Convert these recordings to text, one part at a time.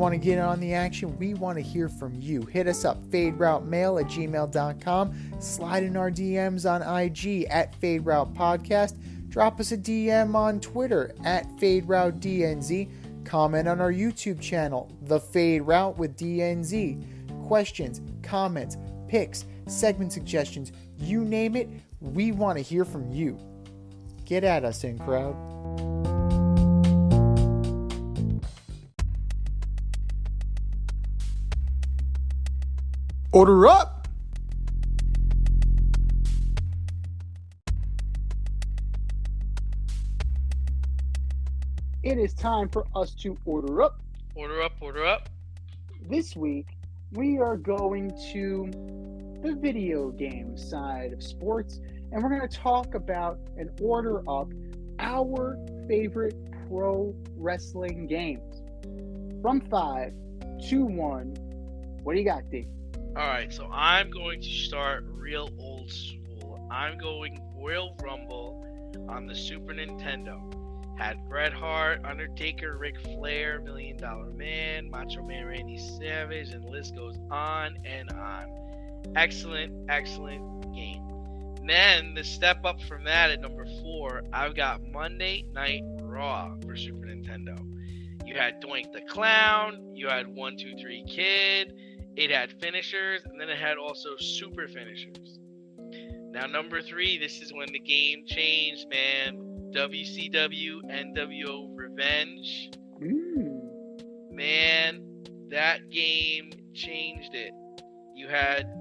want to get on the action? We want to hear from you. Hit us up, faderoutemail@gmail.com. Slide in our DMs on IG at FadeRoutePodcast. Drop us a DM on Twitter at FadeRouteDNZ. Comment on our YouTube channel, The Fade Route with DNZ. Questions, comments, picks, segment suggestions, you name it, we want to hear from you. Get at us, in crowd. Order up! It is time for us to order up. Order up, order up. This week, we are going to the video game side of sports, and we're going to talk about and order up our favorite pro wrestling games. From 5 to 1, what do you got, D? All right, so I'm going to start real old school. I'm going Royal Rumble on the Super Nintendo. Had Bret Hart, Undertaker, Ric Flair, $1 Million Man, Macho Man Randy Savage, and the list goes on and on. Excellent, excellent game. And then the step up from that at number 4, I've got Monday Night Raw for Super Nintendo. You had Doink the Clown, you had 1, 2, 3 Kid, it had finishers, and then it had also super finishers. Now number 3, this is when the game changed, man. WCW NWO Revenge. Man, that game changed it.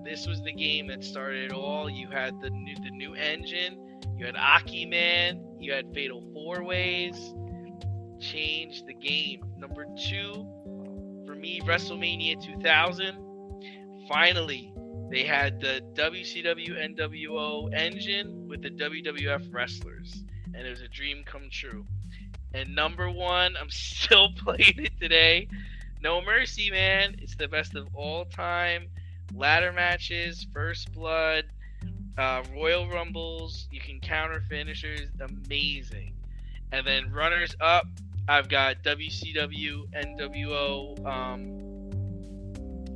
This was the game that started it all. You had the new engine. You had Aki Man. You had Fatal 4-Ways. Changed the game. Number 2, for me, WrestleMania 2000. Finally, they had the WCW NWO engine with the WWF wrestlers. And it was a dream come true. And number 1, I'm still playing it today. No Mercy, man. It's the best of all time. Ladder matches, First Blood, Royal Rumbles. You can counter finishers. Amazing. And then runners up, I've got WCW, NWO,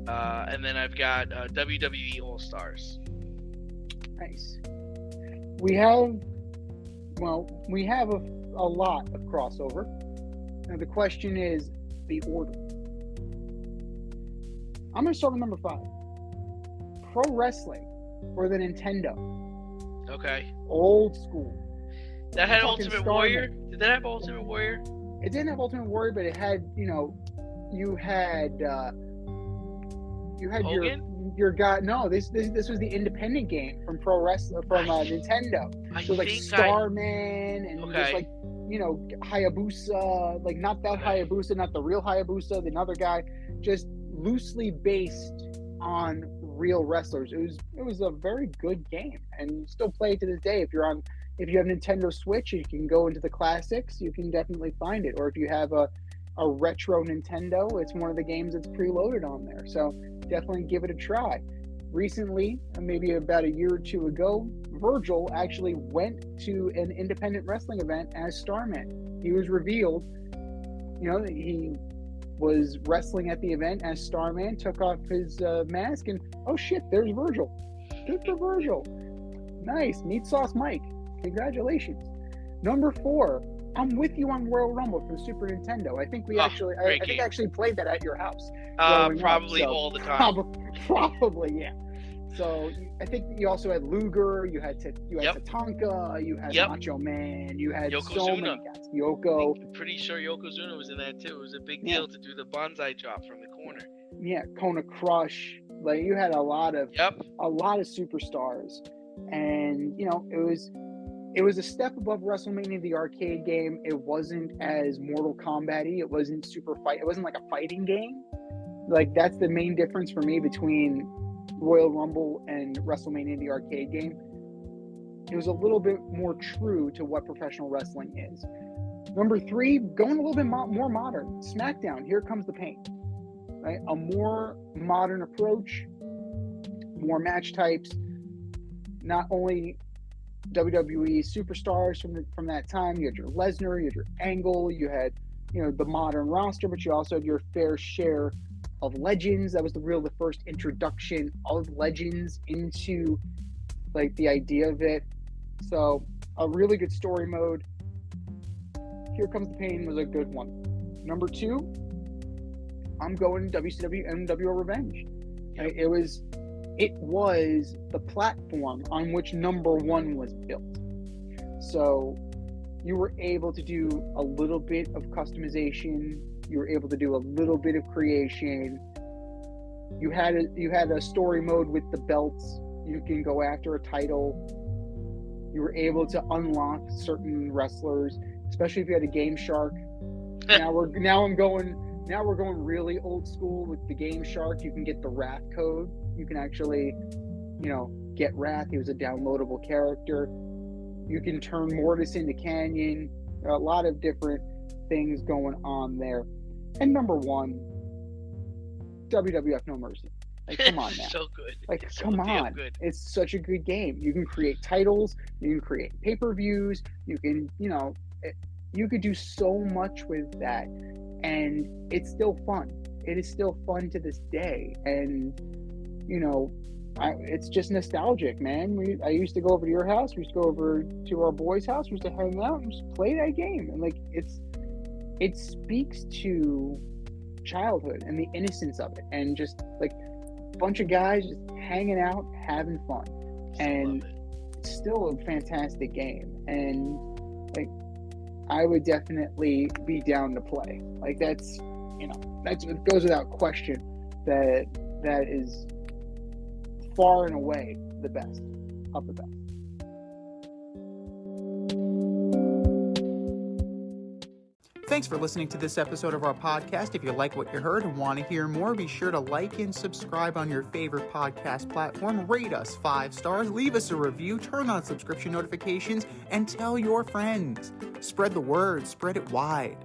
and then I've got WWE All Stars. Nice. We have a lot of crossover. Now the question is the order. I'm going to start with number 5. Pro wrestling for the Nintendo. Okay. Old school. That had Ultimate Warrior? Did that have Ultimate Warrior? It didn't have Ultimate Warrior, but it had, you had Hogan? your guy. No, this was the independent game from Pro Wrestling from Nintendo. So like Starman and just like Hayabusa, like not that Hayabusa, not the real Hayabusa, the other guy, just loosely based on real wrestlers. It was a very good game, and you still play it to this day. If you have Nintendo Switch, you can go into the classics. You can definitely find it, or if you have a retro Nintendo, it's one of the games that's preloaded on there. So definitely give it a try. Recently, maybe about a year or two ago, Virgil actually went to an independent wrestling event as Starman. He was revealed, he was wrestling at the event as Starman, took off his mask, and oh shit, there's Virgil. Good for Virgil. Nice. Meat Sauce Mike. Congratulations. Number 4, I'm with you on Royal Rumble for the Super Nintendo. I think I actually played that at your house. Probably all the time. Probably, yeah. So I think you also had Luger, you had Tatanka, you had Macho Man, you had so many guys. Yoko. I'm pretty sure Yokozuna was in that too. It was a big deal to do the bonsai drop from the corner. Yeah, Kona Crush. Like you had a lot of superstars, and it was a step above WrestleMania, the arcade game. It wasn't as Mortal Kombat-y. It wasn't It wasn't like a fighting game. Like that's the main difference for me between Royal Rumble and WrestleMania, the arcade game. It was a little bit more true to what professional wrestling is. Number 3, going a little bit more modern. SmackDown, Here Comes the Pain. Right? A more modern approach, more match types. Not only WWE superstars from that time. You had your Lesnar, you had your Angle, you had the modern roster, but you also had your fair share of legends. That was the first introduction of legends into like the idea of it. So a really good story mode. Here Comes the Pain was a good one. Number 2, I'm going WCW NWO Revenge. Yep. It was the platform on which number 1 was built. So you were able to do a little bit of customization. You were able to do a little bit of creation. You had a story mode with the belts. You can go after a title. You were able to unlock certain wrestlers, especially if you had a Game Shark. Now we're going really old school with the Game Shark. You can get the Wrath code. You can actually, get Wrath. He was a downloadable character. You can turn Mortis into Canyon. There are a lot of different things going on there. And number 1, WWF No Mercy. Like, come on now. So good. Like, It's come so damn on. good. It's such a good game. You can create titles. You can create pay-per-views. You can, you could do so much with that. And it's still fun. It is still fun to this day. And, it's just nostalgic, man. I used to go over to your house. We used to go over to our boys' house. We used to hang out and just play that game. And, like, it speaks to childhood and the innocence of it. And just, like, a bunch of guys just hanging out, having fun. And it's still a fantastic game. And, like, I would definitely be down to play. Like, it goes without question that is far and away the best of the best. Thanks for listening to this episode of our podcast. If you like what you heard and want to hear more, be sure to like and subscribe on your favorite podcast platform. Rate us 5 stars, leave us a review, turn on subscription notifications, and tell your friends. Spread the word, spread it wide.